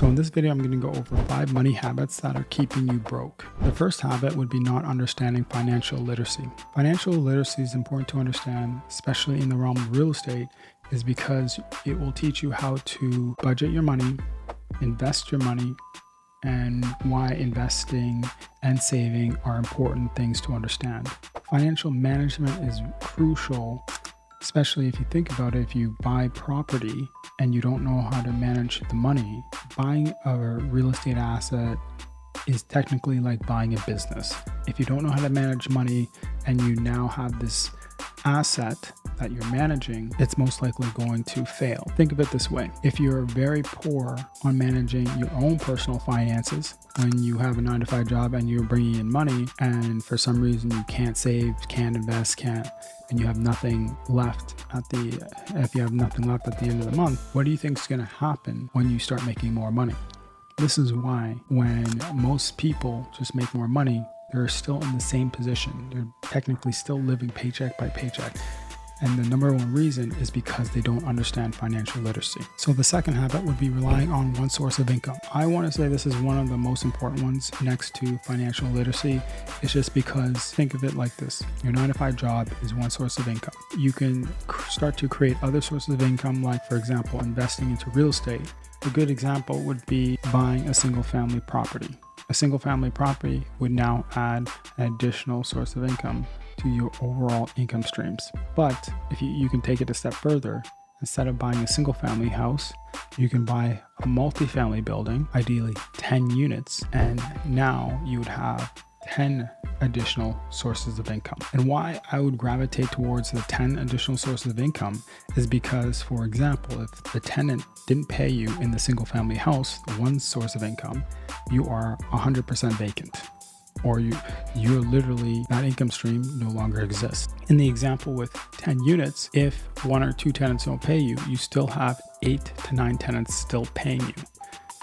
So in this video, I'm going to go over 5 money habits that are keeping you broke. The first habit would be not understanding financial literacy. Financial literacy is important to understand, especially in the realm of real estate, is because it will teach you how to budget your money, invest your money, and why investing and saving are important things to understand. Financial management is crucial, especially if you think about it. If you buy property and you don't know how to manage the money, buying a real estate asset is technically like buying a business. If you don't know how to manage money and you now have this asset that you're managing, it's most likely going to fail. Think of it this way. If you're very poor on managing your own personal finances, when you have a 9-to-5 job and you're bringing in money and for some reason you can't save, can't invest, and you have nothing left if you have nothing left at the end of the month, what do you think is going to happen when you start making more money? This is why when most people just make more money, they're still in the same position. They're technically still living paycheck by paycheck. And the number one reason is because they don't understand financial literacy. So the second habit would be relying on one source of income. I want to say this is one of the most important ones next to financial literacy. It's just because, think of it like this. Your 9-to-5 job is one source of income. You can start to create other sources of income, like for example, investing into real estate. A good example would be buying a single family property. A single family property would now add an additional source of income to your overall income streams. But if you can take it a step further, instead of buying a single family house, you can buy a multifamily building, ideally 10 units, and now you would have 10 additional sources of income. And why I would gravitate towards the 10 additional sources of income is because, for example, if the tenant didn't pay you in the single family house, one source of income, you are 100% vacant. Or you're literally, that income stream no longer exists. In the example with 10 units, if 1 or 2 tenants don't pay you, you still have 8 to 9 tenants still paying you.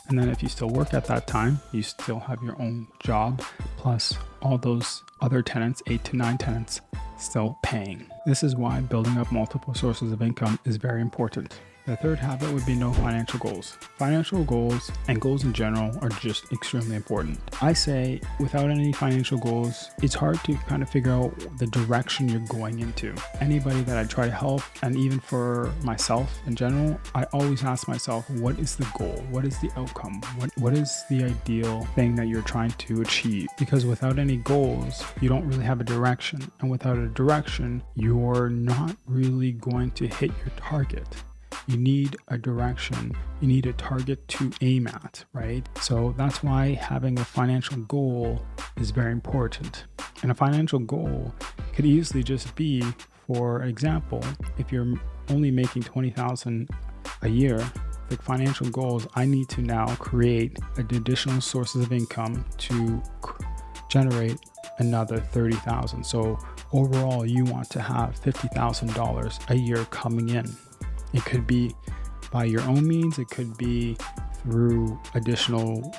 And then if you still work at that time, you still have your own job, plus all those other tenants, 8 to 9 tenants, still paying. This is why building up multiple sources of income is very important. The third habit would be no financial goals. Financial goals and goals in general are just extremely important. I say without any financial goals, it's hard to kind of figure out the direction you're going into. Anybody that I try to help, and even for myself in general, I always ask myself, what is the goal? What is the outcome? What is the ideal thing that you're trying to achieve? Because without any goals, you don't really have a direction. And without a direction, you're not really going to hit your target. You need a direction, you need a target to aim at, right? So that's why having a financial goal is very important. And a financial goal could easily just be, for example, if you're only making $20,000 a year, the financial goals, I need to now create additional sources of income to generate another $30,000. So overall, you want to have $50,000 a year coming in. It could be by your own means. It could be through additional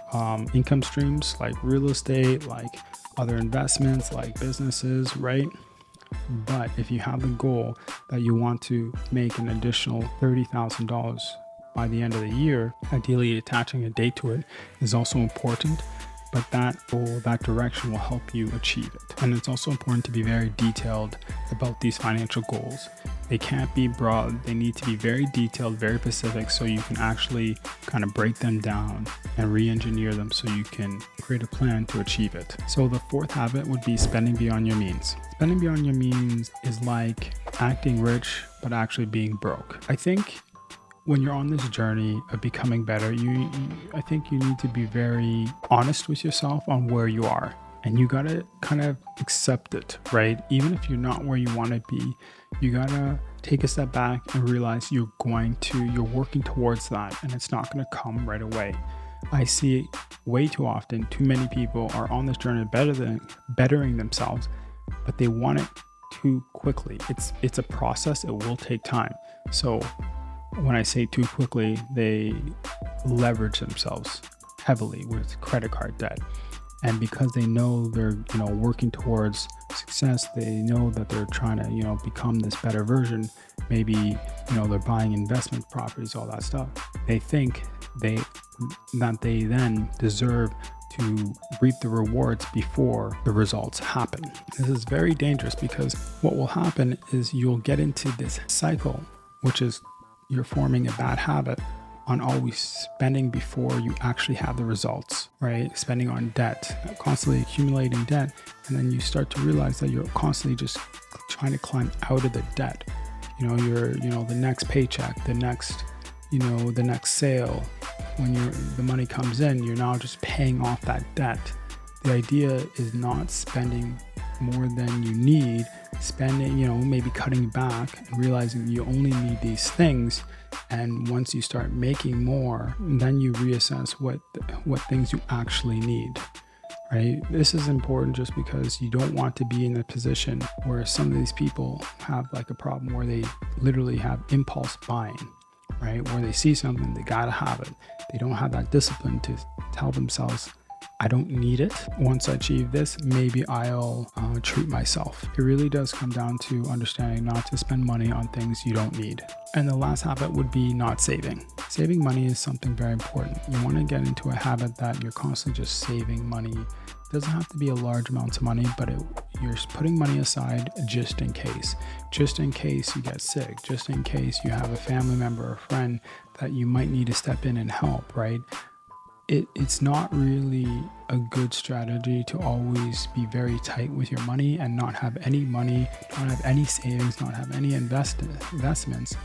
income streams like real estate, like other investments, like businesses, right? But if you have the goal that you want to make an additional $30,000 by the end of the year, ideally attaching a date to it is also important. But that goal, that direction will help you achieve it. And it's also important to be very detailed about these financial goals. They can't be broad. They need to be very detailed, very specific, so you can actually kind of break them down and re-engineer them so you can create a plan to achieve it. So the fourth habit would be spending beyond your means. Spending beyond your means is like acting rich, but actually being broke. I think when you're on this journey of becoming better, I think you need to be very honest with yourself on where you are. And you gotta kind of accept it, right? Even if you're not where you want to be, you gotta take a step back and realize you're working towards that, and it's not gonna come right away. I see way too often, too many people are on this journey bettering themselves, but they want it too quickly. It's a process. It will take time. So when I say too quickly, they leverage themselves heavily with credit card debt. And because they know they're, working towards success, they know that they're trying to, become this better version. Maybe, they're buying investment properties, all that stuff. They think they that they then deserve to reap the rewards before the results happen. This is very dangerous because what will happen is you'll get into this cycle, which is you're forming a bad habit on always spending before you actually have the results, right? Spending on debt, constantly accumulating debt. And then you start to realize that you're constantly just trying to climb out of the debt. The next paycheck, the next sale, when the money comes in, you're now just paying off that debt. The idea is not spending more than you need, spending, maybe cutting back and realizing you only need these things. And once you start making more, then you reassess what things you actually need, right? This is important just because you don't want to be in a position where some of these people have like a problem where they literally have impulse buying, right? Where they see something, they gotta have it. They don't have that discipline to tell themselves, I don't need it. Once I achieve this, maybe I'll treat myself. It really does come down to understanding not to spend money on things you don't need. And the last habit would be not saving. Saving money is something very important. You want to get into a habit that you're constantly just saving money. It doesn't have to be a large amount of money, but you're putting money aside just in case you get sick, just in case you have a family member or friend that you might need to step in and help, right? It's not really a good strategy to always be very tight with your money and not have any money, not have any savings, not have any investments,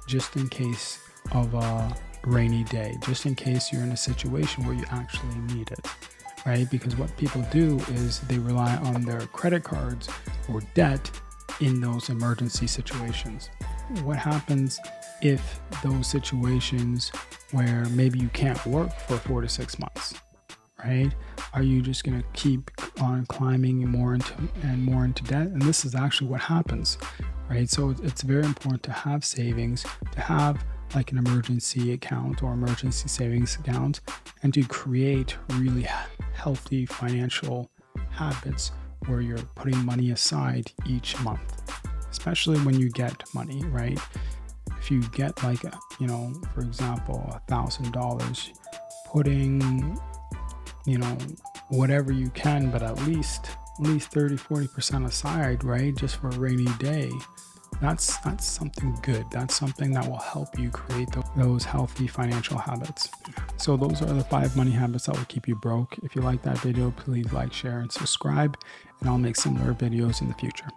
just in case of a rainy day, just in case you're in a situation where you actually need it, right? Because what people do is they rely on their credit cards or debt in those emergency situations. What happens if those situations where maybe you can't work for 4 to 6 months, right? Are you just going to keep on climbing more into debt? And this is actually what happens, right? So it's very important to have savings, to have like an emergency account or emergency savings account, and to create really healthy financial habits where you're putting money aside each month, especially when you get money, right? If you get like, for example, $1,000, putting, whatever you can, but at least 30-40% aside, right? Just for a rainy day. That's something good. That's something that will help you create those healthy financial habits. So those are the 5 money habits that will keep you broke. If you like that video, please like, share, and subscribe, and I'll make similar videos in the future.